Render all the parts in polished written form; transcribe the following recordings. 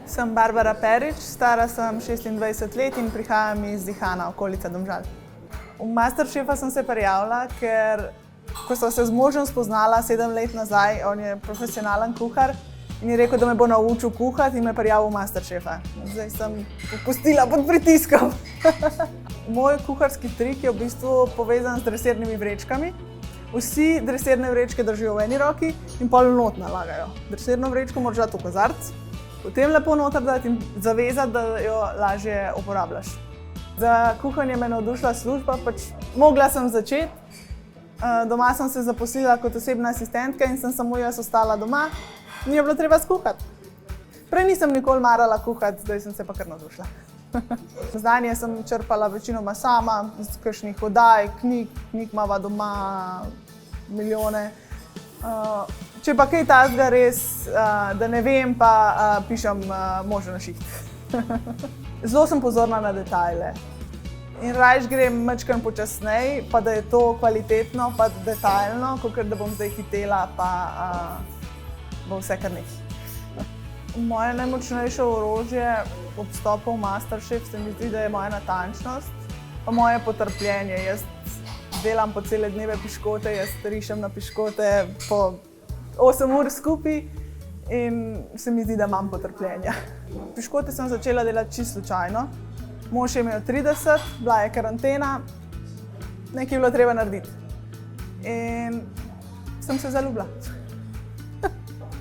Sem Barbara Perič, stara sem 26 let in prihajam iz Dihana, okolica Domžal. V Masterchefa sem se prijavila, ker ko sva se z možem spoznala 7 let nazaj, on je profesionalen kuhar in je rekel, da me bo naučil kuhati in me prijavil v Masterchefa. Zdaj sem popustila pod pritiskom. Moj kuharski trik je v bistvu povezan z dresirnimi vrečkami. Vsi dresirne vrečke držijo v eni roki in pol not nalagajo. Dresirno vrečko moraš dati v kozarec, potem lepo noter dati in zavezati, da jo lažje uporabljaš. Za kuhanje me je navdušila služba, mogla sem začeti. Doma sem se zaposlila kot osebna asistentka in sem samo jaz ostala doma. Ni jo bilo treba skuhati. Prej nisem nikoli marala kuhati, zdaj sem se pa kar navdušila. Znanje sem črpala večinoma sama, iz kakšnih oddaj, knjig imava doma milijone. Če pa kaj takega res, da ne vem, pa pišem možu na šiht. Zelo sem pozorna na detajle. In rajš grem majčkeno počasneje, pa da je to kvalitetno, pa detaljno, kakor da bom zdaj hitela, pa bo vse kar nekaj. Moje najmočnejše orožje ob vstopu v Masterchef se mi zdi, da je moja natančnost, pa moje potrpljenje. Jaz delam po cele dneve piškote, jaz rišem na piškote po 8 ur skupaj in se mi zdi, da imam potrpljenja. Piškote sem začela delati čisto slučajno. Mož je imel 30, bila je karantena, nekaj je bilo treba narediti. In sem se zaljubila.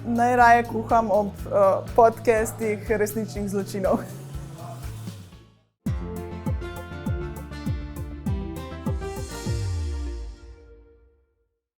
Najraje kuham ob podcastih resničnih zločinov.